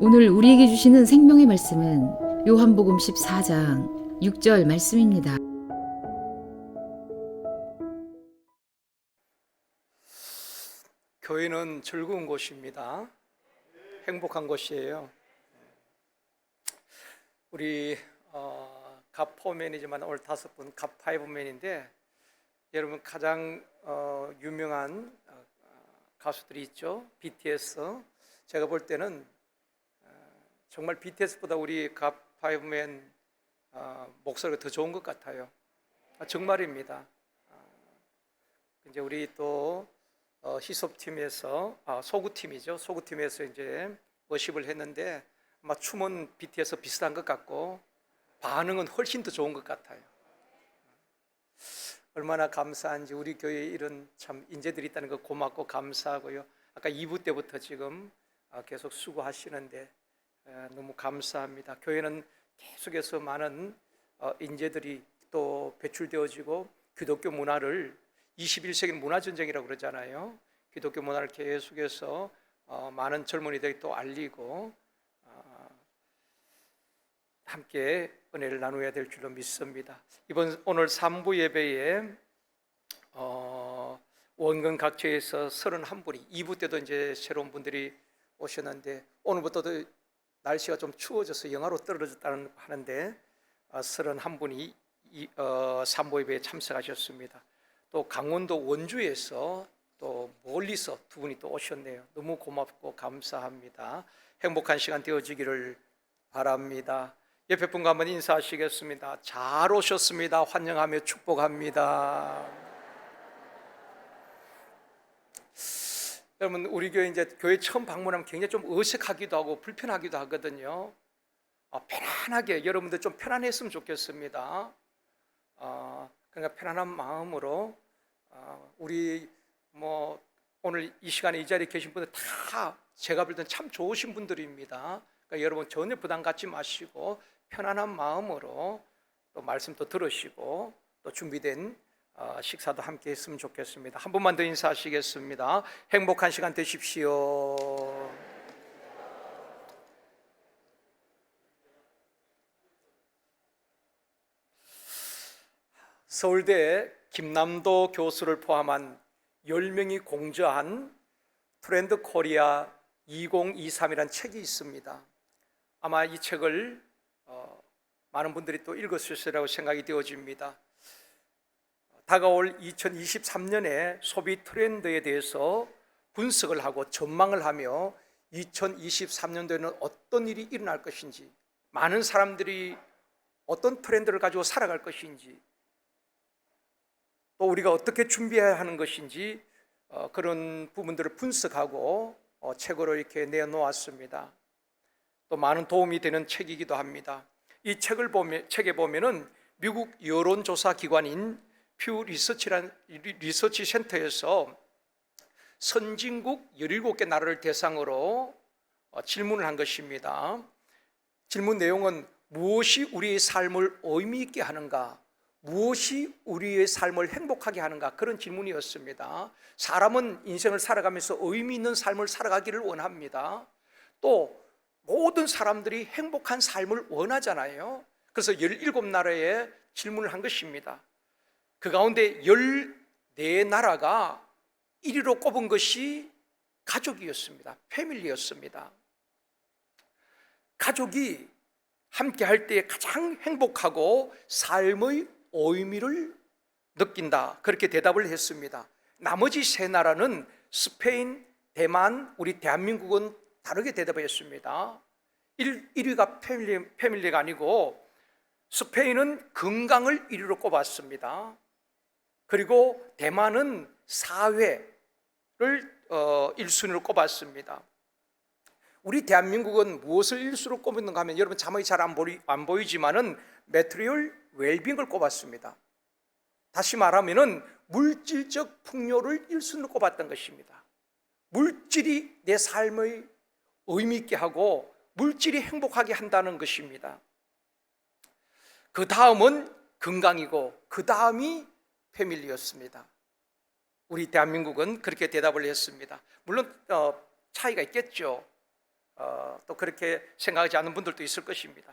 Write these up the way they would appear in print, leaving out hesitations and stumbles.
오늘 우리에게 주시는 생명의 말씀은 요한복음 14장 6절 말씀입니다. 교회는 즐거운 곳입니다. 행복한 곳이에요. 우리 갑4맨이지만 오늘 5분 갑5맨인데 여러분 가장 유명한 가수들이 있죠. BTS. 제가 볼 때는 정말 BTS보다 우리 갑5맨 목소리가 더 좋은 것 같아요. 정말입니다. 이제 우리 또 히솝팀에서 소구팀이죠. 소구팀에서 이제 워십을 했는데 아마 춤은 BTS 비슷한 것 같고 반응은 훨씬 더 좋은 것 같아요. 얼마나 감사한지 우리 교회에 이런 참 인재들이 있다는 거 고맙고 감사하고요. 아까 2부 때부터 지금 계속 수고하시는데 너무 감사합니다. 교회는 계속해서 많은 인재들이 또 배출되어지고 기독교 문화를 21세기 문화전쟁이라고 그러잖아요. 기독교 문화를 계속해서 많은 젊은이들이 또 알리고 함께 은혜를 나누어야 될 줄로 믿습니다. 오늘 3부 예배에 원근 각처에서 31분이 2부 때도 이제 새로운 분들이 오셨는데 오늘부터도 날씨가 좀 추워져서 영하로 떨어졌다는 하는데 31분이 3부 예배에 참석하셨습니다. 또 강원도 원주에서 또 멀리서 두 분이 또 오셨네요. 너무 고맙고 감사합니다. 행복한 시간 되어지기를 바랍니다. 옆에 분과 한번 인사하시겠습니다. 잘 오셨습니다. 환영하며 축복합니다. 여러분, 우리 교회 이제 교회 처음 방문하면 굉장히 좀 어색하기도 하고 불편하기도 하거든요. 편안하게 여러분들 좀 편안했으면 좋겠습니다. 그러니까 편안한 마음으로 우리 오늘 이 시간에 이 자리에 계신 분들 다 제가 볼 때는 참 좋으신 분들입니다. 그러니까 여러분 전혀 부담 갖지 마시고 편안한 마음으로 또 말씀도 들으시고 또 준비된 식사도 함께 했으면 좋겠습니다. 한 번만 더 인사하시겠습니다. 행복한 시간 되십시오. 서울대 김남도 교수를 포함한 10명이 공저한 트렌드 코리아 2023이라는 책이 있습니다. 아마 이 책을 많은 분들이 또 읽었을 거라고 생각이 되어집니다. 다가올 2023년의 소비 트렌드에 대해서 분석을 하고 전망을 하며 2023년도에는 어떤 일이 일어날 것인지, 많은 사람들이 어떤 트렌드를 가지고 살아갈 것인지, 또 우리가 어떻게 준비해야 하는 것인지 그런 부분들을 분석하고 책으로 이렇게 내놓았습니다. 또 많은 도움이 되는 책이기도 합니다. 이 책에 보면은 미국 여론조사 기관인 퓨 리서치 센터에서 선진국 17개 나라를 대상으로 질문을 한 것입니다. 질문 내용은 무엇이 우리의 삶을 의미 있게 하는가? 무엇이 우리의 삶을 행복하게 하는가? 그런 질문이었습니다. 사람은 인생을 살아가면서 의미 있는 삶을 살아가기를 원합니다. 또 모든 사람들이 행복한 삶을 원하잖아요. 그래서 17나라에 질문을 한 것입니다. 그 가운데 14나라가 1위로 꼽은 것이 가족이었습니다. 패밀리였습니다. 가족이 함께 할 때 가장 행복하고 삶의 의미를 느낀다, 그렇게 대답을 했습니다. 나머지 3나라는 스페인, 대만, 우리 대한민국은 다르게 대답했습니다. 1위가 패밀리가 아니고 스페인은 건강을 1위로 꼽았습니다. 그리고 대만은 사회를 1순위로 꼽았습니다. 우리 대한민국은 무엇을 1순위로 꼽았는가 하면 여러분 자막이 잘 안 보이지만은 매트리얼 웰빙을 꼽았습니다. 다시 말하면은 물질적 풍요를 1순위로 꼽았던 것입니다. 물질이 내 삶의 의미 있게 하고 물질이 행복하게 한다는 것입니다. 그 다음은 건강이고 그 다음이 패밀리였습니다. 우리 대한민국은 그렇게 대답을 했습니다. 물론 차이가 있겠죠. 또 그렇게 생각하지 않는 분들도 있을 것입니다.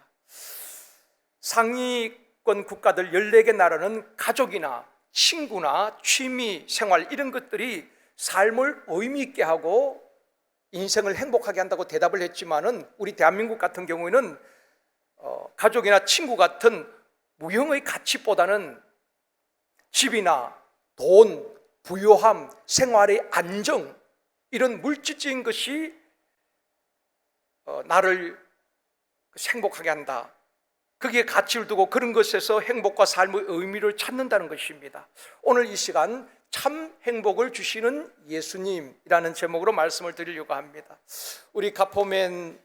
상위권 국가들 14개 나라는 가족이나 친구나 취미, 생활 이런 것들이 삶을 의미 있게 하고 인생을 행복하게 한다고 대답을 했지만은 우리 대한민국 같은 경우에는 가족이나 친구 같은 무형의 가치보다는 집이나 돈, 부유함, 생활의 안정 이런 물질적인 것이 나를 행복하게 한다. 거기에 가치를 두고 그런 것에서 행복과 삶의 의미를 찾는다는 것입니다. 오늘 이 시간 참 행복을 주시는 예수님이라는 제목으로 말씀을 드리려고 합니다. 우리 가포맨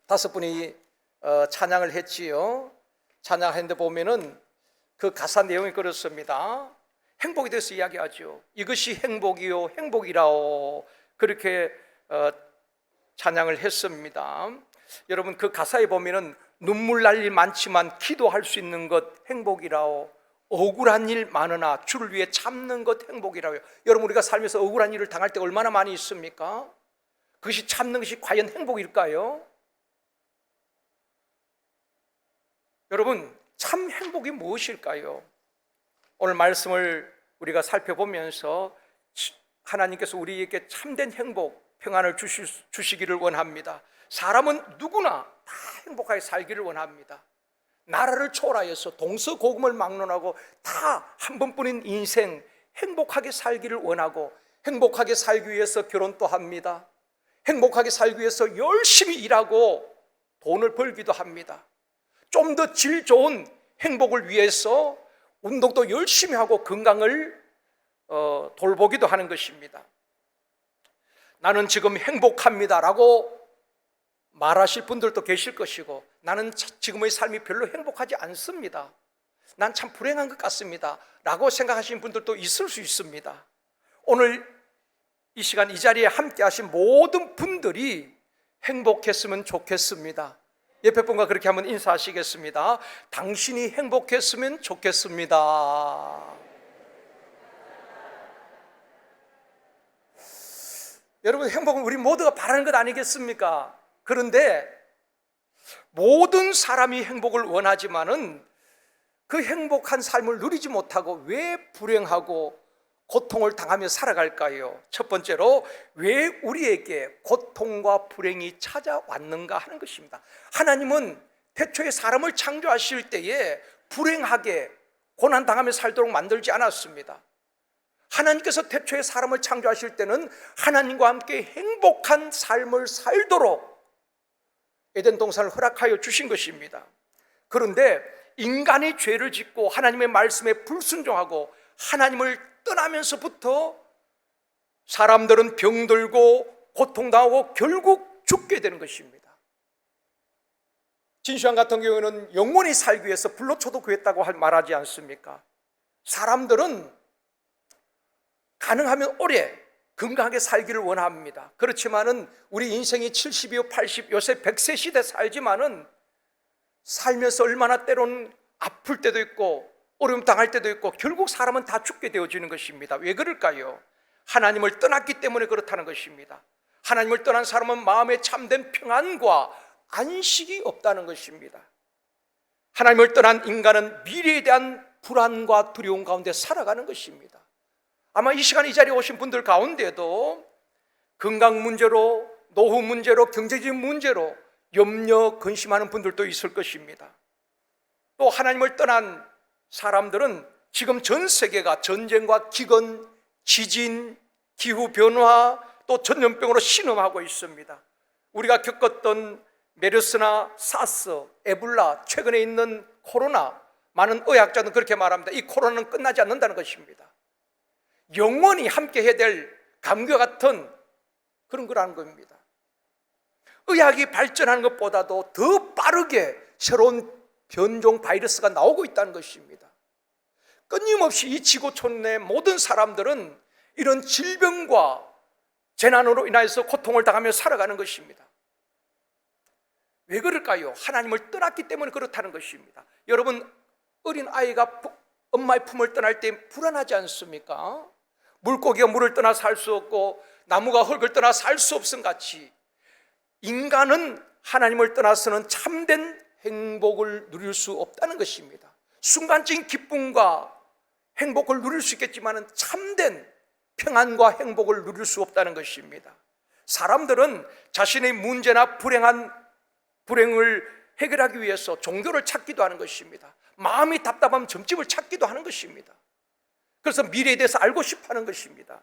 5분이 찬양을 했지요. 찬양했는데 보면은 그 가사 내용이 그렇습니다. 행복에 대해서 이야기하죠. 이것이 행복이요 행복이라오, 그렇게 찬양을 했습니다. 여러분, 그 가사에 보면은 눈물 날 일 많지만 기도할 수 있는 것 행복이라오, 억울한 일 많으나 주를 위해 참는 것 행복이라고요. 여러분, 우리가 살면서 억울한 일을 당할 때 얼마나 많이 있습니까? 그것이 참는 것이 과연 행복일까요? 여러분, 참 행복이 무엇일까요? 오늘 말씀을 우리가 살펴보면서 하나님께서 우리에게 참된 행복, 평안을 주시기를 원합니다. 사람은 누구나 다 행복하게 살기를 원합니다. 나라를 초월하여서 동서고금을 막론하고 다 한 번뿐인 인생 행복하게 살기를 원하고, 행복하게 살기 위해서 결혼도 합니다. 행복하게 살기 위해서 열심히 일하고 돈을 벌기도 합니다. 좀 더 질 좋은 행복을 위해서 운동도 열심히 하고 건강을 돌보기도 하는 것입니다. 나는 지금 행복합니다라고 말하실 분들도 계실 것이고, 나는 지금의 삶이 별로 행복하지 않습니다, 난 참 불행한 것 같습니다 라고 생각하시는 분들도 있을 수 있습니다. 오늘 이 시간 이 자리에 함께 하신 모든 분들이 행복했으면 좋겠습니다. 옆에 분과 그렇게 한번 인사하시겠습니다. 당신이 행복했으면 좋겠습니다. 여러분, 행복은 우리 모두가 바라는 것 아니겠습니까? 그런데 모든 사람이 행복을 원하지만은 그 행복한 삶을 누리지 못하고 왜 불행하고 고통을 당하며 살아갈까요? 첫 번째로, 왜 우리에게 고통과 불행이 찾아왔는가 하는 것입니다. 하나님은 태초에 사람을 창조하실 때에 불행하게 고난당하며 살도록 만들지 않았습니다. 하나님께서 태초에 사람을 창조하실 때는 하나님과 함께 행복한 삶을 살도록 에덴 동산을 허락하여 주신 것입니다. 그런데 인간이 죄를 짓고 하나님의 말씀에 불순종하고 하나님을 떠나면서부터 사람들은 병들고 고통당하고 결국 죽게 되는 것입니다. 진시황 같은 경우에는 영원히 살기 위해서 불로초도 구했다고 말하지 않습니까? 사람들은 가능하면 오래 건강하게 살기를 원합니다. 그렇지만은 우리 인생이 70이요 80, 요새 100세 시대 살지만은 살면서 얼마나 때로는 아플 때도 있고 어려움 당할 때도 있고 결국 사람은 다 죽게 되어지는 것입니다. 왜 그럴까요? 하나님을 떠났기 때문에 그렇다는 것입니다. 하나님을 떠난 사람은 마음에 참된 평안과 안식이 없다는 것입니다. 하나님을 떠난 인간은 미래에 대한 불안과 두려움 가운데 살아가는 것입니다. 아마 이 시간 이 자리에 오신 분들 가운데도 건강 문제로, 노후 문제로, 경제적인 문제로 염려, 근심하는 분들도 있을 것입니다. 또 하나님을 떠난 사람들은 지금 전 세계가 전쟁과 기근, 지진, 기후변화, 또 전염병으로 신음하고 있습니다. 우리가 겪었던 메르스나 사스, 에볼라, 최근에 있는 코로나, 많은 의학자들은 그렇게 말합니다. 이 코로나는 끝나지 않는다는 것입니다. 영원히 함께 해야 될 감기와 같은 그런 거라는 겁니다. 의학이 발전하는 것보다도 더 빠르게 새로운 변종 바이러스가 나오고 있다는 것입니다. 끊임없이 이 지구촌의 모든 사람들은 이런 질병과 재난으로 인해서 고통을 당하며 살아가는 것입니다. 왜 그럴까요? 하나님을 떠났기 때문에 그렇다는 것입니다. 여러분, 어린 아이가 엄마의 품을 떠날 때 불안하지 않습니까? 물고기가 물을 떠나 살 수 없고 나무가 흙을 떠나 살 수 없음 같이 인간은 하나님을 떠나서는 참된 행복을 누릴 수 없다는 것입니다. 순간적인 기쁨과 행복을 누릴 수 있겠지만 참된 평안과 행복을 누릴 수 없다는 것입니다. 사람들은 자신의 문제나 불행을 해결하기 위해서 종교를 찾기도 하는 것입니다. 마음이 답답하면 점집을 찾기도 하는 것입니다. 그래서 미래에 대해서 알고 싶어 하는 것입니다.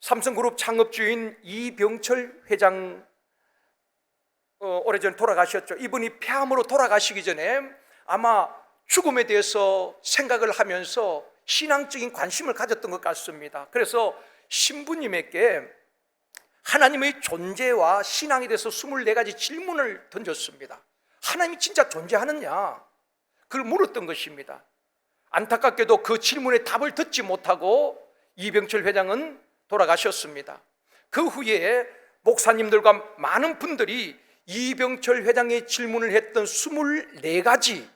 삼성그룹 창업주인 이병철 회장 오래전에 돌아가셨죠. 이분이 폐암으로 돌아가시기 전에 아마 죽음에 대해서 생각을 하면서 신앙적인 관심을 가졌던 것 같습니다. 그래서 신부님에게 하나님의 존재와 신앙에 대해서 24가지 질문을 던졌습니다. 하나님이 진짜 존재하느냐? 그걸 물었던 것입니다. 안타깝게도 그 질문에 답을 듣지 못하고 이병철 회장은 돌아가셨습니다. 그 후에 목사님들과 많은 분들이 이병철 회장의 질문을 했던 24가지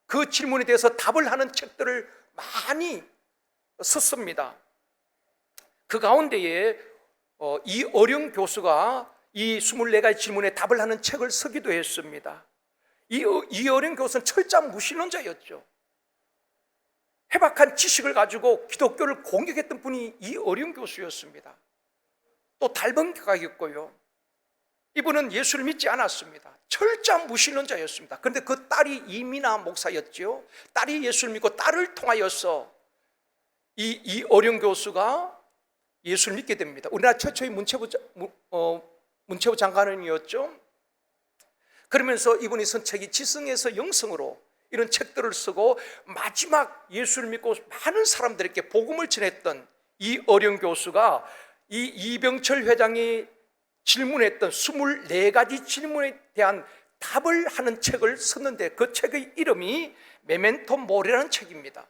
그 질문에 대해서 답을 하는 책들을 많이 썼습니다. 그 가운데에 이어령 교수가 이 24가지 질문에 답을 하는 책을 쓰기도 했습니다. 이어령 교수는 철저한 무신론자였죠. 해박한 지식을 가지고 기독교를 공격했던 분이 이어령 교수였습니다. 또 달번가였고요. 이분은 예수를 믿지 않았습니다. 철저한 무신론자였습니다. 그런데 그 딸이 이민아 목사였죠. 딸이 예수를 믿고 딸을 통하여서 이어령 교수가 예수를 믿게 됩니다. 우리나라 최초의 문체부 장관이었죠. 그러면서 이분이 쓴 책이 지성에서 영성으로 이런 책들을 쓰고 마지막 예수를 믿고 많은 사람들에게 복음을 전했던 이어령 교수가 이 이병철 회장이 질문했던 24가지 질문에 대한 답을 하는 책을 썼는데 그 책의 이름이 메멘토 모리라는 책입니다.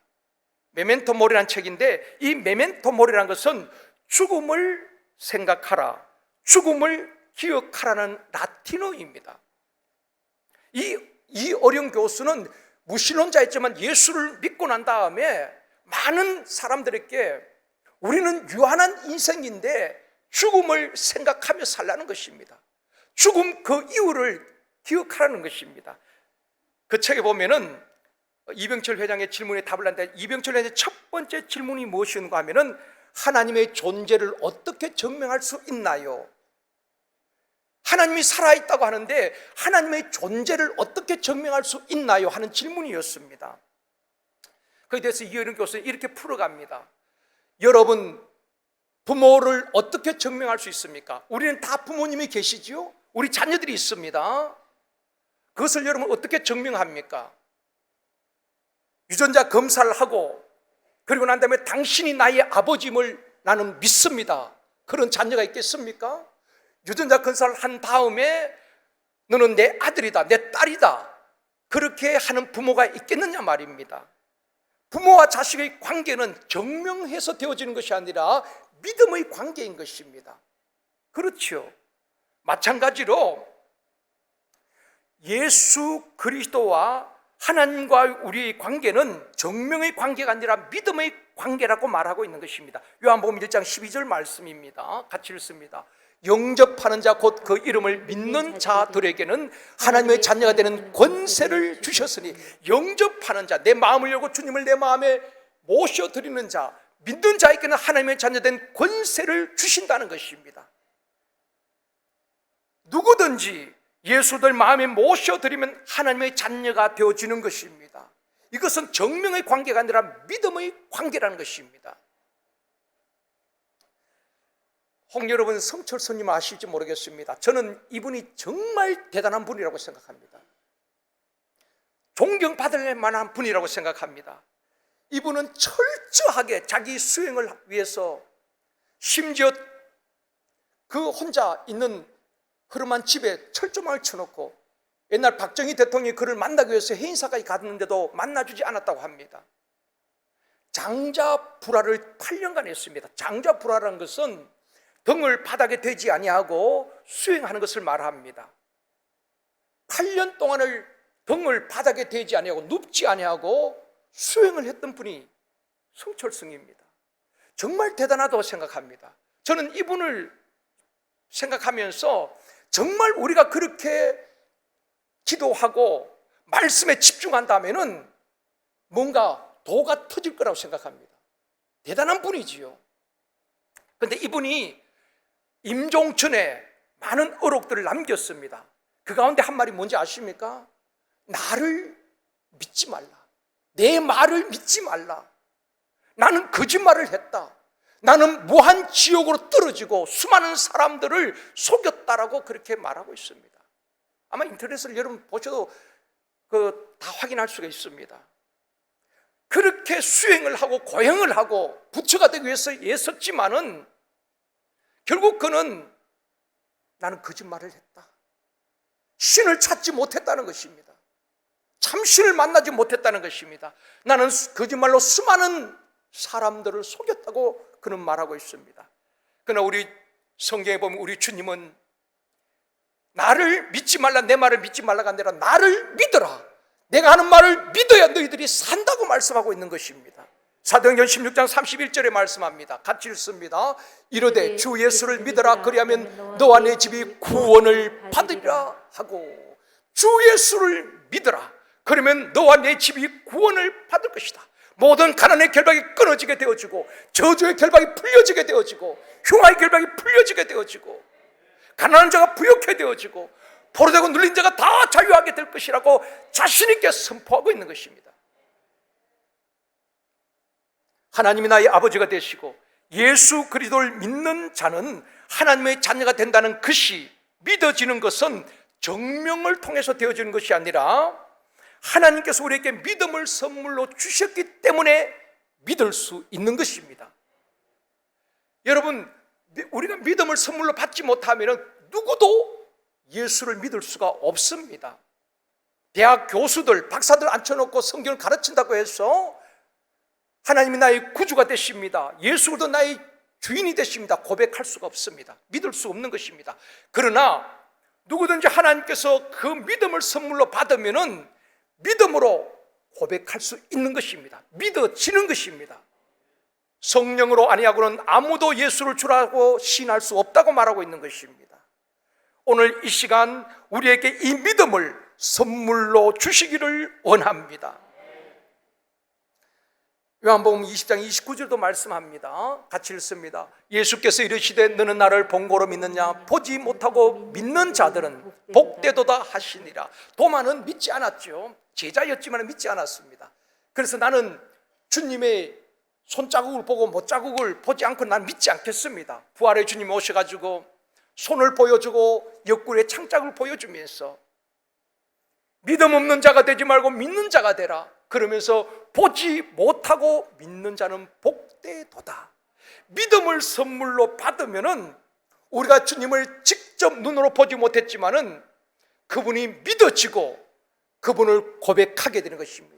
메멘토 모리라는 책인데 이 메멘토 모리라는 것은 죽음을 생각하라, 죽음을 기억하라는 라틴어입니다. 이어령 교수는 무신론자였지만 예수를 믿고 난 다음에 많은 사람들에게 우리는 유한한 인생인데 죽음을 생각하며 살라는 것입니다. 죽음 그 이유를 기억하라는 것입니다. 그 책에 보면은 이병철 회장의 질문에 답을 하는데 이병철 회장의 첫 번째 질문이 무엇인가 하면은 하나님의 존재를 어떻게 증명할 수 있나요? 하나님이 살아있다고 하는데 하나님의 존재를 어떻게 증명할 수 있나요? 하는 질문이었습니다. 그에 대해서 이어령 교수는 이렇게 풀어갑니다. 여러분, 부모를 어떻게 증명할 수 있습니까? 우리는 다 부모님이 계시지요? 우리 자녀들이 있습니다. 그것을 여러분 어떻게 증명합니까? 유전자 검사를 하고 그리고 난 다음에 당신이 나의 아버지임을 나는 믿습니다. 그런 자녀가 있겠습니까? 유전자 검사를 한 다음에 너는 내 아들이다, 내 딸이다, 그렇게 하는 부모가 있겠느냐 말입니다. 부모와 자식의 관계는 증명해서 되어지는 것이 아니라 믿음의 관계인 것입니다. 그렇죠. 마찬가지로 예수 그리스도와 하나님과 우리의 관계는 정명의 관계가 아니라 믿음의 관계라고 말하고 있는 것입니다. 요한복음 1장 12절 말씀입니다. 같이 읽습니다. 영접하는 자 곧 그 이름을 믿는 자들에게는 하나님의 자녀가 되는 권세를 주셨으니, 영접하는 자, 내 마음을 열고 주님을 내 마음에 모셔드리는 자, 믿는 자에게는 하나님의 자녀 된 권세를 주신다는 것입니다. 누구든지 예수를 마음에 모셔드리면 하나님의 자녀가 되어지는 것입니다. 이것은 정명의 관계가 아니라 믿음의 관계라는 것입니다. 혹 여러분 성철 스님 아실지 모르겠습니다. 저는 이분이 정말 대단한 분이라고 생각합니다. 존경받을 만한 분이라고 생각합니다. 이분은 철저하게 자기 수행을 위해서, 심지어 그 혼자 있는 허름한 집에 철조망을 쳐놓고 옛날 박정희 대통령이 그를 만나기 위해서 해인사까지 갔는데도 만나주지 않았다고 합니다. 장자불화를 8년간 했습니다. 장자불화라는 것은 등을 바닥에 대지 아니하고 수행하는 것을 말합니다. 8년 동안을 등을 바닥에 대지 아니하고 눕지 아니하고 수행을 했던 분이 성철스님입니다. 정말 대단하다고 생각합니다. 저는 이분을 생각하면서 정말 우리가 그렇게 기도하고 말씀에 집중한다면은 뭔가 도가 터질 거라고 생각합니다. 대단한 분이지요. 그런데 이분이 임종춘에 많은 어록들을 남겼습니다. 그 가운데 한 말이 뭔지 아십니까? 나를 믿지 말라. 내 말을 믿지 말라. 나는 거짓말을 했다. 나는 무한 지옥으로 떨어지고 수많은 사람들을 속였다라고 그렇게 말하고 있습니다. 아마 인터넷을 여러분 보셔도 다 확인할 수가 있습니다. 그렇게 수행을 하고 고행을 하고 부처가 되기 위해서 애썼지만은 결국 그는 나는 거짓말을 했다. 신을 찾지 못했다는 것입니다. 참 신을 만나지 못했다는 것입니다. 나는 거짓말로 수많은 사람들을 속였다고 그는 말하고 있습니다. 그러나 우리 성경에 보면 우리 주님은 나를 믿지 말라, 내 말을 믿지 말라가 아니라 나를 믿어라. 내가 하는 말을 믿어야 너희들이 산다고 말씀하고 있는 것입니다. 사도행전 16장 31절에 말씀합니다. 같이 읽습니다. 이르되 주 예수를 믿어라. 그리하면 너와 내 집이 구원을 받으리라 하고, 주 예수를 믿어라. 그러면 너와 내 집이 구원을 받을 것이다. 모든 가난의 결박이 끊어지게 되어지고, 저주의 결박이 풀려지게 되어지고, 흉화의 결박이 풀려지게 되어지고, 가난한 자가 부욕해 되어지고, 포로되고 눌린 자가 다 자유하게 될 것이라고 자신 있게 선포하고 있는 것입니다. 하나님이 나의 아버지가 되시고 예수 그리스도를 믿는 자는 하나님의 자녀가 된다는 것이 믿어지는 것은 정명을 통해서 되어지는 것이 아니라 하나님께서 우리에게 믿음을 선물로 주셨기 때문에 믿을 수 있는 것입니다. 여러분, 우리가 믿음을 선물로 받지 못하면 누구도 예수를 믿을 수가 없습니다. 대학 교수들, 박사들 앉혀놓고 성경을 가르친다고 해서 하나님이 나의 구주가 되십니다, 예수 그리스도 나의 주인이 되십니다 고백할 수가 없습니다. 믿을 수 없는 것입니다. 그러나 누구든지 하나님께서 그 믿음을 선물로 받으면은 믿음으로 고백할 수 있는 것입니다. 믿어지는 것입니다. 성령으로 아니하고는 아무도 예수를 주라고 시인할 수 없다고 말하고 있는 것입니다. 오늘 이 시간 우리에게 이 믿음을 선물로 주시기를 원합니다. 요한복음 20장 29절도 말씀합니다. 같이 읽습니다. 예수께서 이르시되 너는 나를 본고로 믿느냐? 보지 못하고 믿는 자들은 복되도다 하시니라. 도마는 믿지 않았죠. 제자였지만 믿지 않았습니다. 그래서 나는 주님의 손자국을 보고 못자국을 보지 않고 난 믿지 않겠습니다. 부활의 주님이 오셔가지고 손을 보여주고 옆구리에 창자국을 보여주면서 믿음 없는 자가 되지 말고 믿는 자가 되라. 그러면서 보지 못하고 믿는 자는 복되도다. 믿음을 선물로 받으면은 우리가 주님을 직접 눈으로 보지 못했지만은 그분이 믿어지고 그분을 고백하게 되는 것입니다.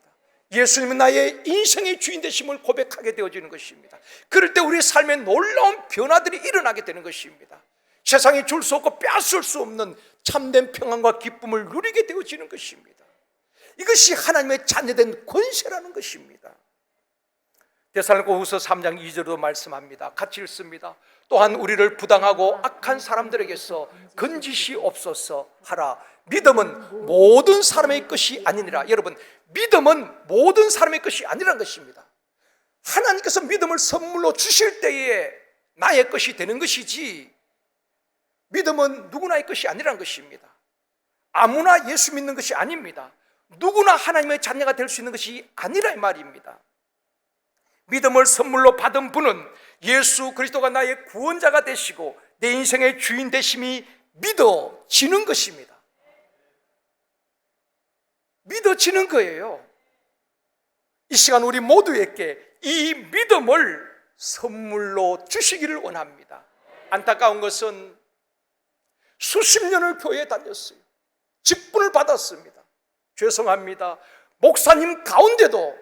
예수님은 나의 인생의 주인 되심을 고백하게 되어지는 것입니다. 그럴 때 우리의 삶에 놀라운 변화들이 일어나게 되는 것입니다. 세상에 줄 수 없고 빼앗을 수 없는 참된 평안과 기쁨을 누리게 되어지는 것입니다. 이것이 하나님의 자녀된 권세라는 것입니다. 데살로니가후서 3장 2절도 말씀합니다. 같이 읽습니다. 또한 우리를 부당하고 악한 사람들에게서 건지시옵소서 하라. 믿음은 모든 사람의 것이 아니니라. 여러분, 믿음은 모든 사람의 것이 아니라는 것입니다. 하나님께서 믿음을 선물로 주실 때에 나의 것이 되는 것이지, 믿음은 누구나의 것이 아니라는 것입니다. 아무나 예수 믿는 것이 아닙니다. 누구나 하나님의 자녀가 될 수 있는 것이 아니라 이 말입니다. 믿음을 선물로 받은 분은 예수 그리스도가 나의 구원자가 되시고 내 인생의 주인 되심이 믿어지는 것입니다. 믿어지는 거예요. 이 시간 우리 모두에게 이 믿음을 선물로 주시기를 원합니다. 안타까운 것은 수십 년을 교회에 다녔어요. 직분을 받았습니다. 죄송합니다. 목사님 가운데도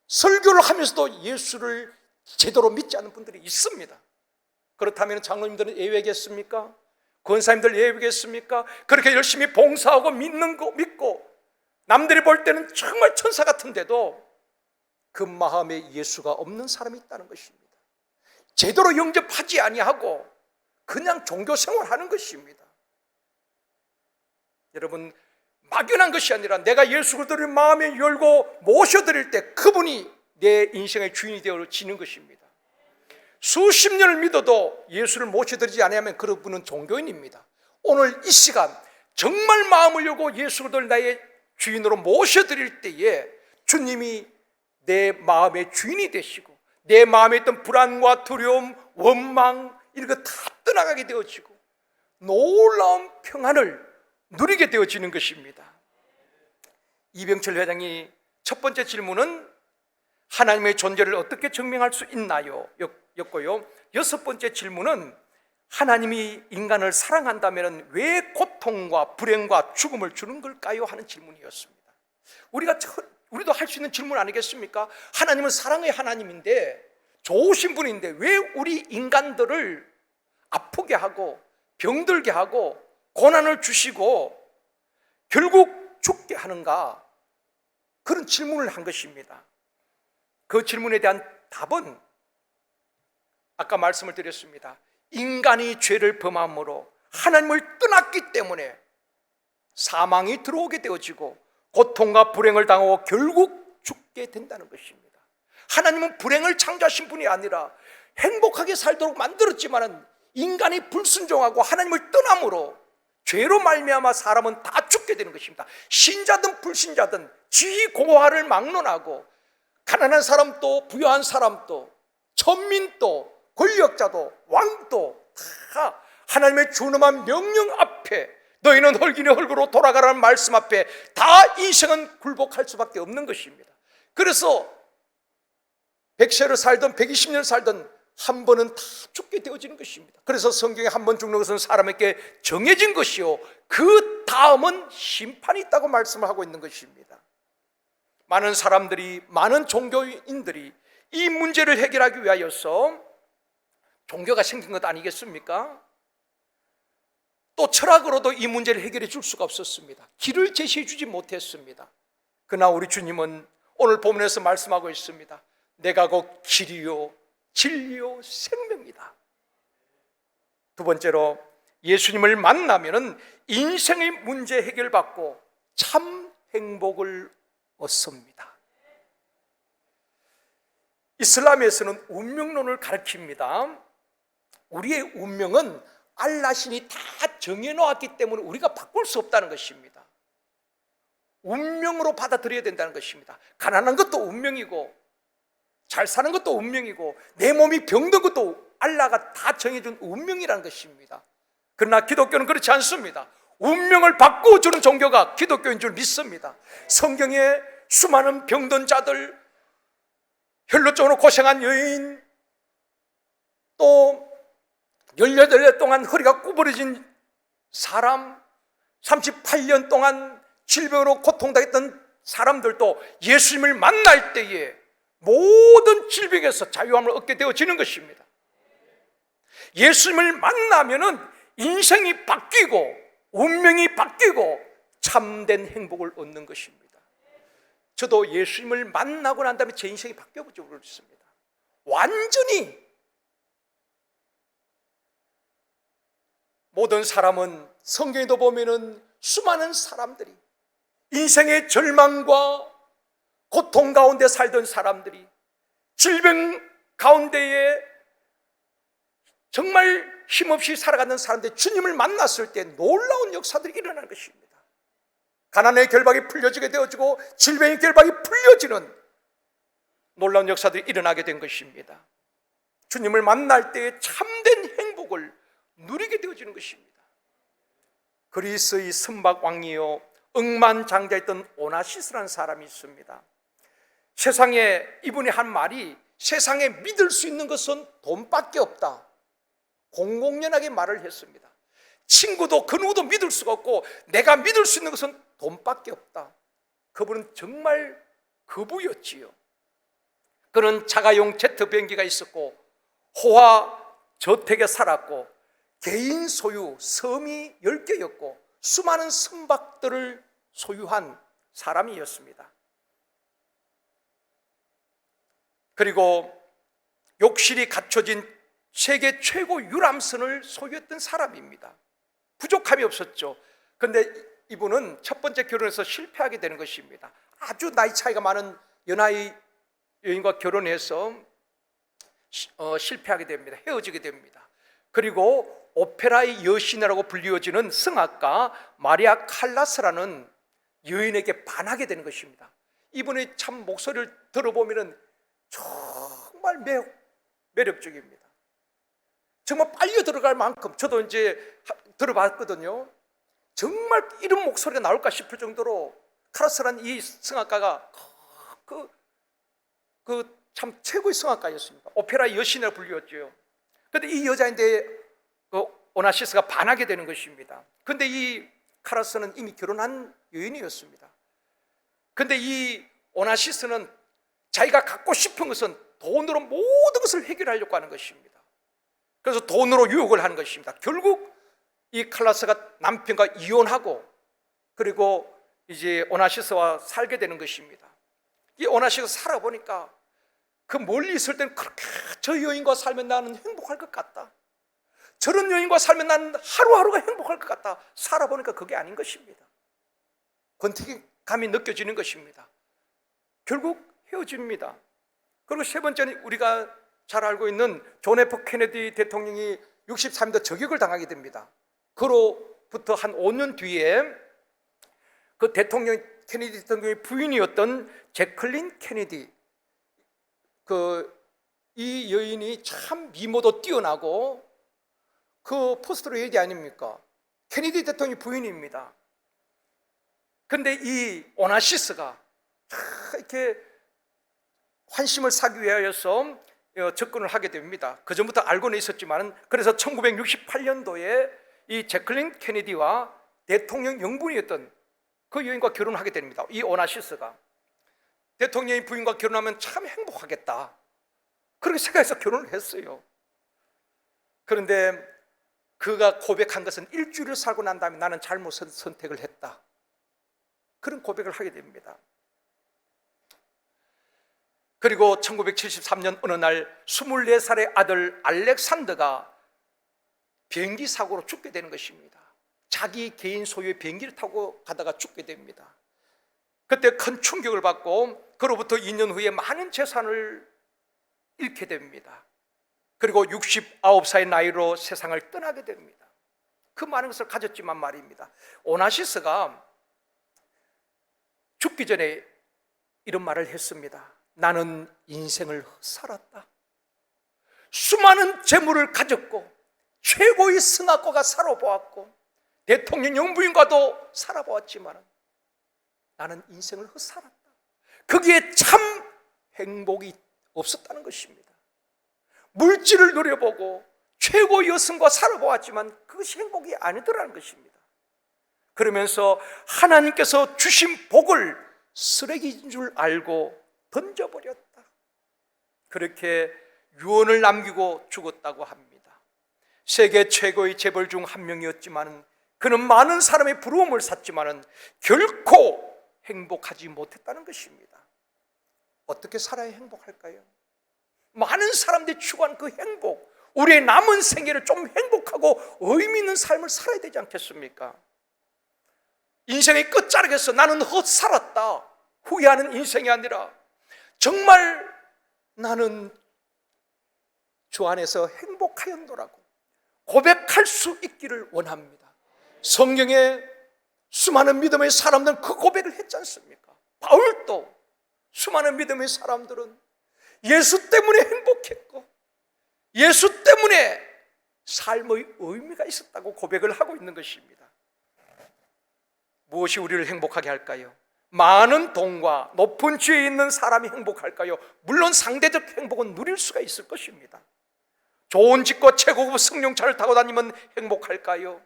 설교를 하면서도 예수를 제대로 믿지 않는 분들이 있습니다. 그렇다면 장로님들은 예외겠습니까? 권사님들 예외겠습니까? 그렇게 열심히 봉사하고 믿는 거 믿고 남들이 볼 때는 정말 천사 같은데도 그 마음에 예수가 없는 사람이 있다는 것입니다. 제대로 영접하지 아니하고 그냥 종교 생활하는 것입니다. 여러분, 막연한 것이 아니라 내가 예수 그리스도를 마음에 열고 모셔드릴 때 그분이 내 인생의 주인이 되어지는 것입니다. 수십 년을 믿어도 예수를 모셔드리지 않으면 그분은 종교인입니다. 오늘 이 시간 정말 마음을 열고 예수 그리스도를 나의 주인으로 모셔드릴 때에 주님이 내 마음의 주인이 되시고 내 마음에 있던 불안과 두려움, 원망 이런 거 다 떠나가게 되어지고 놀라운 평안을 누리게 되어지는 것입니다. 이병철 회장이 첫 번째 질문은 하나님의 존재를 어떻게 증명할 수 있나요? 였고요. 여섯 번째 질문은 하나님이 인간을 사랑한다면 왜 고통과 불행과 죽음을 주는 걸까요? 하는 질문이었습니다. 우리도 할 수 있는 질문 아니겠습니까? 하나님은 사랑의 하나님인데 좋으신 분인데 왜 우리 인간들을 아프게 하고 병들게 하고 고난을 주시고 결국 죽게 하는가? 그런 질문을 한 것입니다. 그 질문에 대한 답은 아까 말씀을 드렸습니다. 인간이 죄를 범함으로 하나님을 떠났기 때문에 사망이 들어오게 되어지고 고통과 불행을 당하고 결국 죽게 된다는 것입니다. 하나님은 불행을 창조하신 분이 아니라 행복하게 살도록 만들었지만 인간이 불순종하고 하나님을 떠남으로 죄로 말미암아 사람은 다 죽게 되는 것입니다. 신자든 불신자든 지위고하를 막론하고 가난한 사람도 부유한 사람도 천민도 권력자도 왕도 다 하나님의 준엄한 명령 앞에 너희는 헐기니 헐그로 돌아가라는 말씀 앞에 다 인생은 굴복할 수밖에 없는 것입니다. 그래서 100세를 살든 120년 살든 한 번은 다 죽게 되어지는 것입니다. 그래서 성경에 한 번 죽는 것은 사람에게 정해진 것이요 그 다음은 심판이 있다고 말씀을 하고 있는 것입니다. 많은 사람들이, 많은 종교인들이 이 문제를 해결하기 위하여서 종교가 생긴 것 아니겠습니까? 또 철학으로도 이 문제를 해결해 줄 수가 없었습니다. 길을 제시해 주지 못했습니다. 그러나 우리 주님은 오늘 본문에서 말씀하고 있습니다. 내가 곧 길이요 진리요 생명이다. 두 번째로 예수님을 만나면은 인생의 문제 해결받고 참 행복을 얻습니다. 이슬람에서는 운명론을 가르칩니다. 우리의 운명은 알라신이 다 정해놓았기 때문에 우리가 바꿀 수 없다는 것입니다. 운명으로 받아들여야 된다는 것입니다. 가난한 것도 운명이고 잘 사는 것도 운명이고 내 몸이 병든 것도 알라가 다 정해준 운명이라는 것입니다. 그러나 기독교는 그렇지 않습니다. 운명을 바꾸어주는 종교가 기독교인 줄 믿습니다. 성경에 수많은 병든 자들, 혈루증으로 고생한 여인, 또 18년 동안 허리가 구부러진 사람, 38년 동안 질병으로 고통당했던 사람들도 예수님을 만날 때에 모든 질병에서 자유함을 얻게 되어지는 것입니다. 예수님을 만나면은 인생이 바뀌고 운명이 바뀌고 참된 행복을 얻는 것입니다. 저도 예수님을 만나고 난 다음에 제 인생이 바뀌어보지 모르겠습니다. 완전히. 모든 사람은 성경에도 보면은 수많은 사람들이 인생의 절망과 고통 가운데 살던 사람들이 질병 가운데에 정말 힘없이 살아가는 사람들이 주님을 만났을 때 놀라운 역사들이 일어나는 것입니다. 가난의 결박이 풀려지게 되어지고 질병의 결박이 풀려지는 놀라운 역사들이 일어나게 된 것입니다. 주님을 만날 때 참된 행복을 누리게 되어지는 것입니다. 그리스의 선박왕이요 억만장자였던 오나시스라는 사람이 있습니다. 세상에 이분이 한 말이 세상에 믿을 수 있는 것은 돈밖에 없다. 공공연하게 말을 했습니다. 친구도 그 누구도 믿을 수가 없고 내가 믿을 수 있는 것은 돈밖에 없다. 그분은 정말 거부였지요. 그는 자가용 제트 비행기가 있었고 호화 저택에 살았고 개인 소유 섬이 10개였고 수많은 선박들을 소유한 사람이었습니다. 그리고 욕실이 갖춰진 세계 최고 유람선을 소유했던 사람입니다. 부족함이 없었죠. 그런데 이분은 첫 번째 결혼해서 실패하게 되는 것입니다. 아주 나이 차이가 많은 연하의 여인과 결혼해서 실패하게 됩니다. 헤어지게 됩니다. 그리고 오페라의 여신이라고 불리워지는 성악가 마리아 칼라스라는 여인에게 반하게 되는 것입니다. 이분의 참 목소리를 들어보면 정말 매우 매력적입니다. 정말 빨려 들어갈 만큼, 저도 이제 들어봤거든요. 정말 이런 목소리가 나올까 싶을 정도로 칼라스라는 이 성악가가 참 최고의 성악가였습니다. 오페라의 여신이라고 불리웠죠. 그런데 이 여자인데 오나시스가 반하게 되는 것입니다. 그런데 이 카라스는 이미 결혼한 여인이었습니다. 그런데 이 오나시스는 자기가 갖고 싶은 것은 돈으로 모든 것을 해결하려고 하는 것입니다. 그래서 돈으로 유혹을 하는 것입니다. 결국 이 칼라스가 남편과 이혼하고 그리고 이제 오나시스와 살게 되는 것입니다. 이 오나시스가 살아보니까 그 멀리 있을 때는 그렇게 저 여인과 살면 나는 행복할 것 같다, 저런 여인과 살면 나는 하루하루가 행복할 것 같다. 살아보니까 그게 아닌 것입니다. 권태기감이 느껴지는 것입니다. 결국 헤어집니다. 그리고 세 번째는 우리가 잘 알고 있는 존 F 케네디 대통령이 63도 저격을 당하게 됩니다. 그로부터 한 5년 뒤에 그 케네디 대통령의 부인이었던 제클린 케네디, 이 여인이 참 미모도 뛰어나고 그 포스트 레이디 아닙니까? 케네디 대통령의 부인입니다. 그런데 이 오나시스가 이렇게 환심을 사기 위하여서 접근을 하게 됩니다. 그 전부터 알고는 있었지만, 그래서 1968년도에 이 제클린 케네디와 대통령 영분이었던 그 여인과 결혼하게 됩니다. 이 오나시스가 대통령의 부인과 결혼하면 참 행복하겠다, 그렇게 생각해서 결혼을 했어요. 그런데 그가 고백한 것은 일주일을 살고 난 다음에 나는 잘못 선택을 했다, 그런 고백을 하게 됩니다. 그리고 1973년 어느 날 24살의 아들 알렉산더가 비행기 사고로 죽게 되는 것입니다. 자기 개인 소유의 비행기를 타고 가다가 죽게 됩니다. 그때 큰 충격을 받고 그로부터 2년 후에 많은 재산을 잃게 됩니다. 그리고 69살의 나이로 세상을 떠나게 됩니다. 그 많은 것을 가졌지만 말입니다, 오나시스가 죽기 전에 이런 말을 했습니다. 나는 인생을 살았다. 수많은 재물을 가졌고 최고의 성악가가 살아보았고 대통령 영부인과도 살아보았지만 나는 인생을 살았다. 거기에 참 행복이 없었다는 것입니다. 물질을 누려보고 최고의 여성과 살아보았지만 그것이 행복이 아니더라는 것입니다. 그러면서 하나님께서 주신 복을 쓰레기인 줄 알고 던져버렸다, 그렇게 유언을 남기고 죽었다고 합니다. 세계 최고의 재벌 중 한 명이었지만 그는 많은 사람의 부러움을 샀지만 결코 행복하지 못했다는 것입니다. 어떻게 살아야 행복할까요? 많은 사람들이 추구하는 그 행복, 우리의 남은 생애를 좀 행복하고 의미 있는 삶을 살아야 되지 않겠습니까? 인생의 끝자락에서 나는 헛살았다, 후회하는 인생이 아니라 정말 나는 주 안에서 행복하였노라고 고백할 수 있기를 원합니다. 성경에 수많은 믿음의 사람들은 그 고백을 했지 않습니까? 바울도 수많은 믿음의 사람들은 예수 때문에 행복했고 예수 때문에 삶의 의미가 있었다고 고백을 하고 있는 것입니다. 무엇이 우리를 행복하게 할까요? 많은 돈과 높은 지위에 있는 사람이 행복할까요? 물론 상대적 행복은 누릴 수가 있을 것입니다. 좋은 집과 최고급 승용차를 타고 다니면 행복할까요?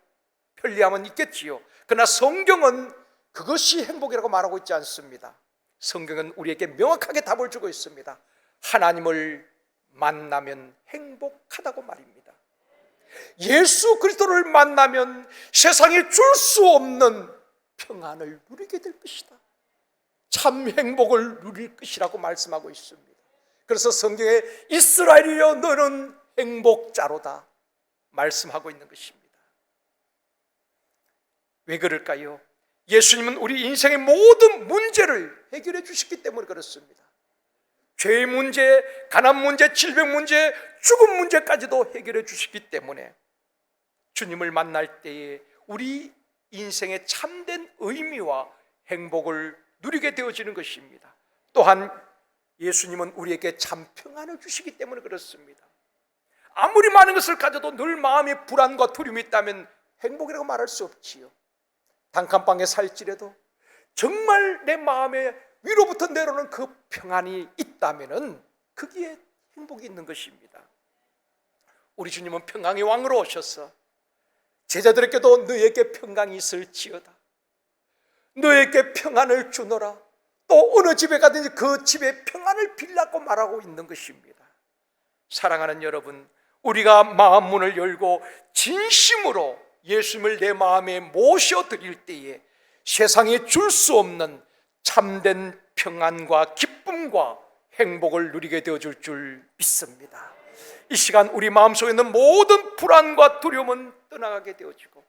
편리함은 있겠지요. 그러나 성경은 그것이 행복이라고 말하고 있지 않습니다. 성경은 우리에게 명확하게 답을 주고 있습니다. 하나님을 만나면 행복하다고 말입니다. 예수 그리스도를 만나면 세상에 줄 수 없는 평안을 누리게 될 것이다, 참 행복을 누릴 것이라고 말씀하고 있습니다. 그래서 성경에 이스라엘이여 너는 행복자로다 말씀하고 있는 것입니다. 왜 그럴까요? 예수님은 우리 인생의 모든 문제를 해결해 주셨기 때문에 그렇습니다. 죄의 문제, 가난 문제, 질병 문제, 죽음 문제까지도 해결해 주시기 때문에 주님을 만날 때에 우리 인생의 참된 의미와 행복을 누리게 되어지는 것입니다. 또한 예수님은 우리에게 참 평안을 주시기 때문에 그렇습니다. 아무리 많은 것을 가져도 늘 마음에 불안과 두려움이 있다면 행복이라고 말할 수 없지요. 단칸방에 살지라도 정말 내 마음에 위로부터 내려오는 그 평안이 있다면 거기에 행복이 있는 것입니다. 우리 주님은 평강의 왕으로 오셔서 제자들에게도 너에게 평강이 있을지어다, 너에게 평안을 주노라, 또 어느 집에 가든지 그 집에 평안을 빌라고 말하고 있는 것입니다. 사랑하는 여러분, 우리가 마음 문을 열고 진심으로 예수님을 내 마음에 모셔드릴 때에 세상에 줄 수 없는 참된 평안과 기쁨과 행복을 누리게 되어줄 줄 믿습니다. 이 시간 우리 마음속에 있는 모든 불안과 두려움은 떠나가게 되어지고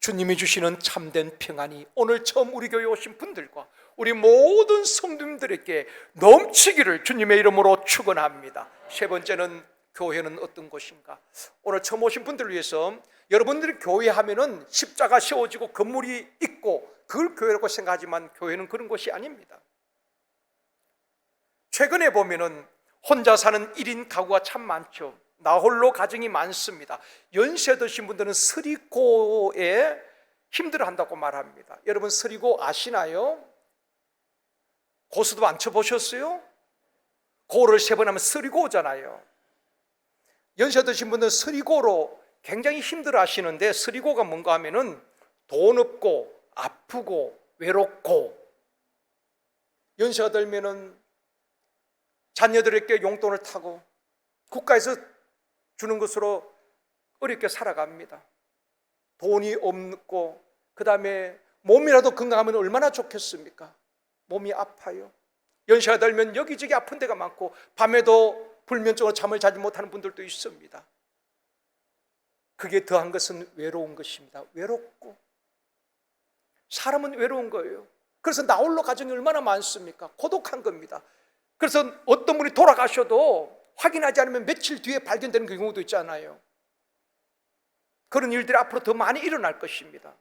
주님이 주시는 참된 평안이 오늘 처음 우리 교회에 오신 분들과 우리 모든 성도님들에게 넘치기를 주님의 이름으로 축원합니다. 세 번째는 교회는 어떤 곳인가? 오늘 처음 오신 분들을 위해서 여러분들이 교회 하면은 십자가 세워지고 건물이 있고 그걸 교회라고 생각하지만 교회는 그런 곳이 아닙니다. 최근에 보면은 혼자 사는 1인 가구가 참 많죠. 나홀로 가정이 많습니다. 연세 드신 분들은 서리고에 힘들어한다고 말합니다. 여러분 서리고 아시나요? 고수도 앉혀보셨어요? 고를 세 번 하면 서리고잖아요. 연세 드신 분들은 서리고로 굉장히 힘들어 하시는데 서리고가 뭔가 하면은 돈 없고 아프고 외롭고 연세가 들면은 자녀들에게 용돈을 타고 국가에서 주는 것으로 어렵게 살아갑니다. 돈이 없고 그 다음에 몸이라도 건강하면 얼마나 좋겠습니까? 몸이 아파요. 연세가 들면 여기저기 아픈 데가 많고 밤에도 불면증으로 잠을 자지 못하는 분들도 있습니다. 그게 더한 것은 외로운 것입니다. 외롭고 사람은 외로운 거예요. 그래서 나홀로 가정이 얼마나 많습니까? 고독한 겁니다. 그래서 어떤 분이 돌아가셔도 확인하지 않으면 며칠 뒤에 발견되는 경우도 있잖아요. 그런 일들이 앞으로 더 많이 일어날 것입니다.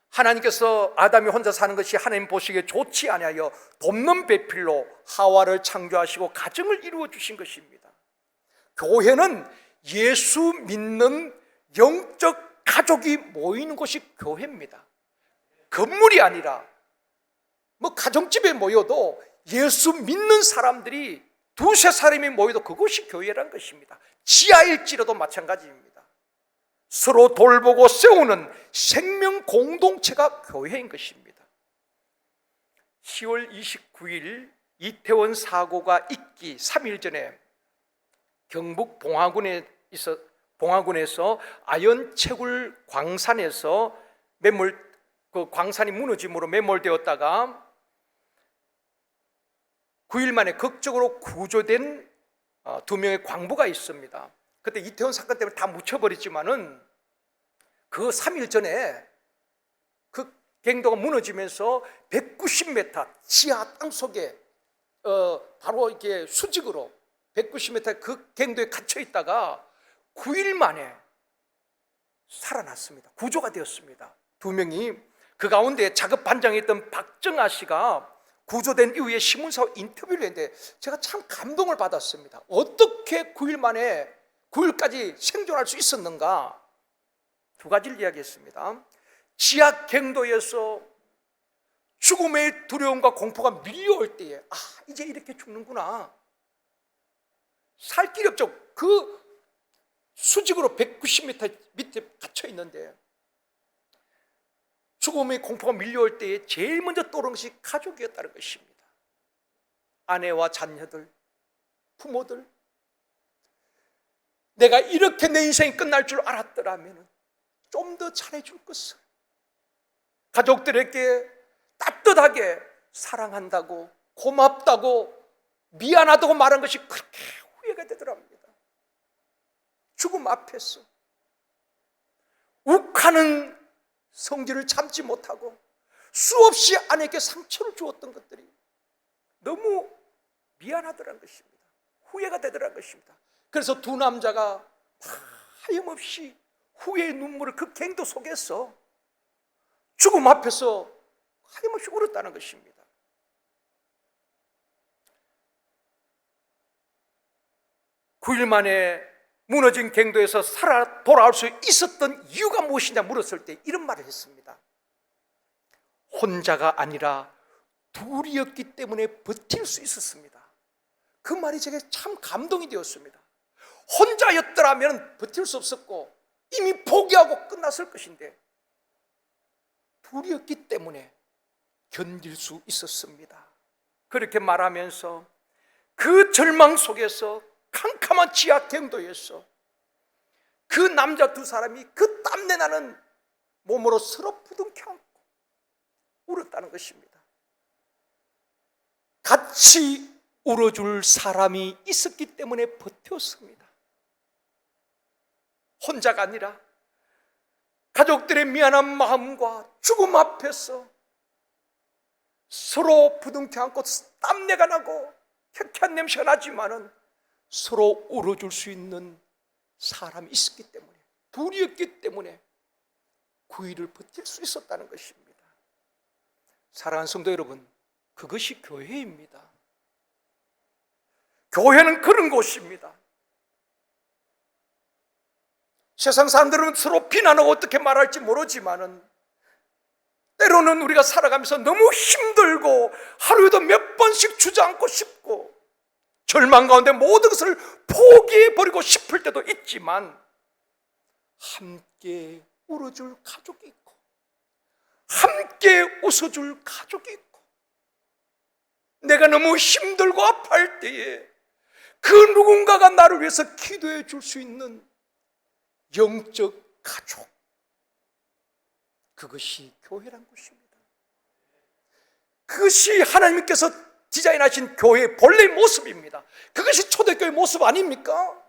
하나님께서 아담이 혼자 사는 것이 하나님 보시기에 좋지 아니하여 돕는 배필로 하와를 창조하시고 가정을 이루어 주신 것입니다. 교회는 예수 믿는 영적 가족이 모이는 곳이 교회입니다. 건물이 아니라 뭐 가정집에 모여도 예수 믿는 사람들이 두세 사람이 모여도 그것이 교회란 것입니다. 지하일지라도 마찬가지입니다. 서로 돌보고 세우는 생명 공동체가 교회인 것입니다. 10월 29일 이태원 사고가 있기 3일 전에 경북 봉화군에서 아연채굴 광산에서 그 광산이 무너짐으로 매몰되었다가 9일 만에 극적으로 구조된 2명의 광부가 있습니다. 그때 이태원 사건 때문에 다 묻혀버렸지만은 그 3일 전에 그 갱도가 무너지면서 190m 지하 땅속에 바로 이렇게 수직으로 190m 그 갱도에 갇혀 있다가 9일 만에 살아났습니다. 구조가 되었습니다. 2명이 그 가운데 작업 반장에 있던 박정아 씨가 구조된 이후에 신문사와 인터뷰를 했는데 제가 참 감동을 받았습니다. 어떻게 9일 만에 9일까지 생존할 수 있었는가? 2가지를 이야기했습니다. 지하 갱도에서 죽음의 두려움과 공포가 밀려올 때에 이제 이렇게 죽는구나. 살 길이 없죠. 그 수직으로 190m 밑에 갇혀 있는데 죽음의 공포가 밀려올 때에 제일 먼저 떠오르는 것이 가족이었다는 것입니다. 아내와 자녀들, 부모들. 내가 이렇게 내 인생이 끝날 줄 알았더라면 좀 더 잘해줄 것을. 가족들에게 따뜻하게 사랑한다고, 고맙다고, 미안하다고 말한 것이 그렇게 후회가 되더랍니다. 죽음 앞에서 욱하는 성질을 참지 못하고 수없이 아내에게 상처를 주었던 것들이 너무 미안하더라는 것입니다. 후회가 되더라는 것입니다. 그래서 두 남자가 하염없이 후회의 눈물을 그 갱도 속에서 죽음 앞에서 하염없이 울었다는 것입니다. 그 9일 만에 무너진 갱도에서 살아 돌아올 수 있었던 이유가 무엇이냐 물었을 때 이런 말을 했습니다. 혼자가 아니라 둘이었기 때문에 버틸 수 있었습니다. 그 말이 제게 참 감동이 되었습니다. 혼자였더라면 버틸 수 없었고 이미 포기하고 끝났을 것인데 둘이었기 때문에 견딜 수 있었습니다. 그렇게 말하면서 그 절망 속에서 캄캄한 지하 갱도에서 그 남자 두 사람이 그 땀내 나는 몸으로 서로 부둥켜 안고 울었다는 것입니다. 같이 울어줄 사람이 있었기 때문에 버텼습니다. 혼자가 아니라 가족들의 미안한 마음과 죽음 앞에서 서로 부둥켜 안고 땀내가 나고 쾌쾌한 냄새가 나지만은 서로 울어줄 수 있는 사람이 있었기 때문에, 둘이었기 때문에 9일을 버틸 수 있었다는 것입니다. 사랑하는 성도 여러분, 그것이 교회입니다. 교회는 그런 곳입니다. 세상 사람들은 서로 비난하고 어떻게 말할지 모르지만은 때로는 우리가 살아가면서 너무 힘들고 하루에도 몇 번씩 주저앉고 싶고 절망 가운데 모든 것을 포기해버리고 싶을 때도 있지만 함께 울어줄 가족이 있고 함께 웃어줄 가족이 있고 내가 너무 힘들고 아파할 때에 그 누군가가 나를 위해서 기도해 줄 수 있는 영적 가족, 그것이 교회란 것입니다. 그것이 하나님께서 디자인하신 교회의 본래의 모습입니다. 그것이 초대교회의 모습 아닙니까?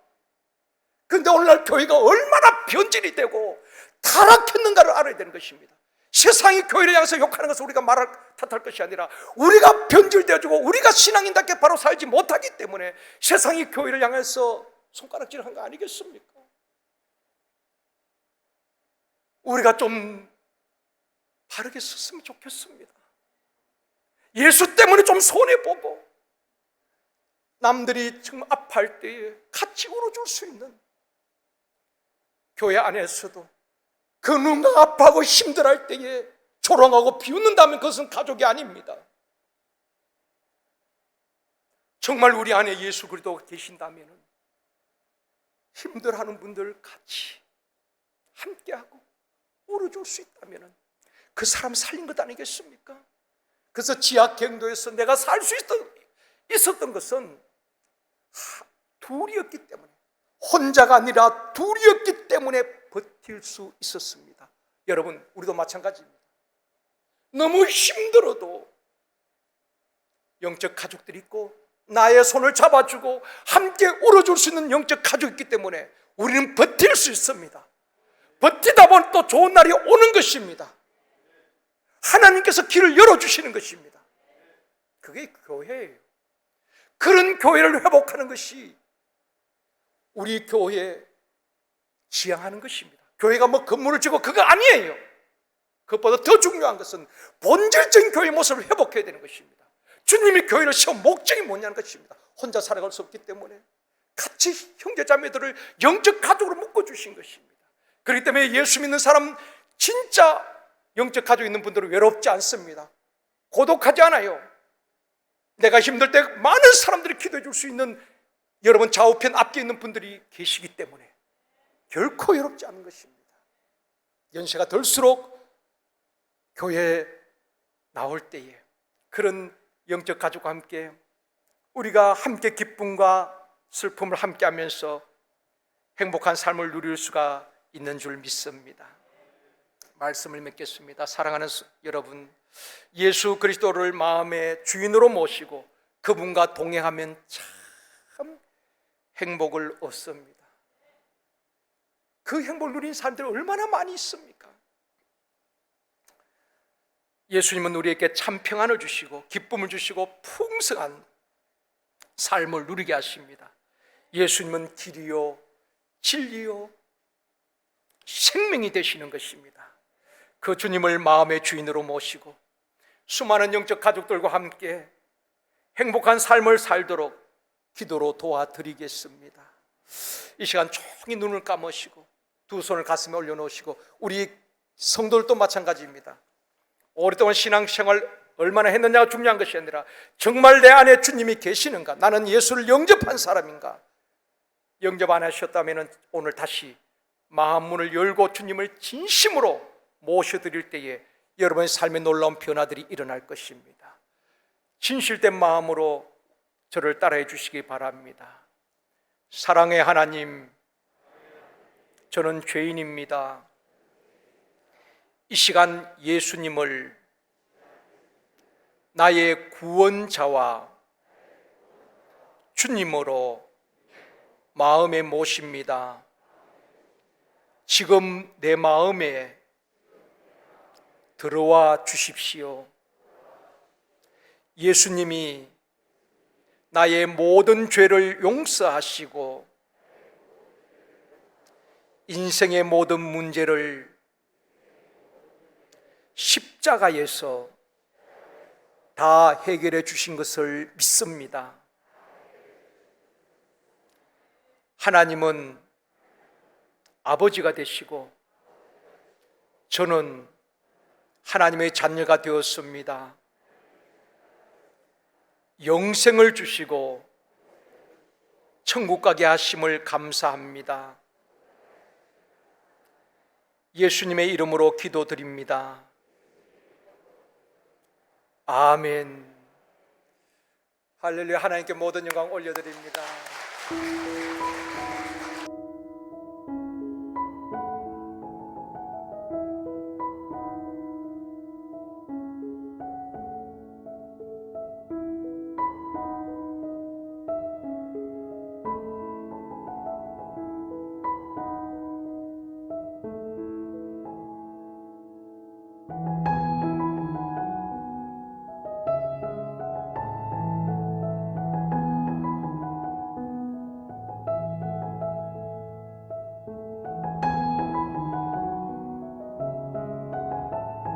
그런데 오늘날 교회가 얼마나 변질이 되고 타락했는가를 알아야 되는 것입니다. 세상이 교회를 향해서 욕하는 것을 우리가 탓할 것이 아니라 우리가 변질되어지고 우리가 신앙인답게 바로 살지 못하기 때문에 세상이 교회를 향해서 손가락질한 거 아니겠습니까? 우리가 좀 바르게 섰으면 좋겠습니다. 예수 때문에 좀 손해보고 남들이 정말 아파할 때에 같이 울어줄 수 있는 교회 안에서도 그 누군가 아파하고 힘들어할 때에 조롱하고 비웃는다면 그것은 가족이 아닙니다. 정말 우리 안에 예수 그리스도가 계신다면 힘들어하는 분들 같이 함께하고 울어줄 수 있다면 그 사람 살린 것 아니겠습니까? 그래서 지하갱도에서 내가 살 수 있었던 것은 둘이었기 때문에, 혼자가 아니라 둘이었기 때문에 버틸 수 있었습니다. 여러분, 우리도 마찬가지입니다. 너무 힘들어도 영적 가족들이 있고 나의 손을 잡아주고 함께 울어줄 수 있는 영적 가족이 있기 때문에 우리는 버틸 수 있습니다. 버티다 보면 또 좋은 날이 오는 것입니다. 하나님께서 길을 열어주시는 것입니다. 그게 교회예요. 그런 교회를 회복하는 것이 우리 교회에 지향하는 것입니다. 교회가 뭐 건물을 지고 그거 아니에요. 그것보다 더 중요한 것은 본질적인 교회의 모습을 회복해야 되는 것입니다. 주님이 교회를 세운 목적이 뭐냐는 것입니다. 혼자 살아갈 수 없기 때문에 같이 형제자매들을 영적 가족으로 묶어주신 것입니다. 그렇기 때문에 예수 믿는 사람, 진짜 영적 가족 있는 분들은 외롭지 않습니다. 고독하지 않아요. 내가 힘들 때 많은 사람들이 기도해 줄 수 있는 여러분 좌우편 앞에 있는 분들이 계시기 때문에 결코 외롭지 않은 것입니다. 연세가 들수록 교회에 나올 때에 그런 영적 가족과 함께 우리가 함께 기쁨과 슬픔을 함께 하면서 행복한 삶을 누릴 수가 있는 줄 믿습니다. 말씀을 맺겠습니다. 사랑하는 여러분, 예수 그리스도를 마음의 주인으로 모시고 그분과 동행하면 참 행복을 얻습니다. 그 행복을 누린 사람들이 얼마나 많이 있습니까? 예수님은 우리에게 참 평안을 주시고 기쁨을 주시고 풍성한 삶을 누리게 하십니다. 예수님은 길이요 진리요 생명이 되시는 것입니다. 그 주님을 마음의 주인으로 모시고 수많은 영적 가족들과 함께 행복한 삶을 살도록 기도로 도와드리겠습니다. 이 시간 조용히 눈을 감으시고 두 손을 가슴에 올려놓으시고, 우리 성도들도 마찬가지입니다. 오랫동안 신앙생활 얼마나 했느냐가 중요한 것이 아니라 정말 내 안에 주님이 계시는가, 나는 예수를 영접한 사람인가. 영접 안 하셨다면 오늘 다시 마음 문을 열고 주님을 진심으로 모셔드릴 때에 여러분의 삶에 놀라운 변화들이 일어날 것입니다. 진실된 마음으로 저를 따라해 주시기 바랍니다. 사랑의 하나님, 저는 죄인입니다. 이 시간 예수님을 나의 구원자와 주님으로 마음에 모십니다. 지금 내 마음에 들어와 주십시오. 예수님이 나의 모든 죄를 용서하시고 인생의 모든 문제를 십자가에서 다 해결해 주신 것을 믿습니다. 하나님은 아버지가 되시고 저는 하나님의 자녀가 되었습니다. 영생을 주시고 천국 가게 하심을 감사합니다. 예수님의 이름으로 기도드립니다. 아멘. 할렐루야. 하나님께 모든 영광 올려드립니다.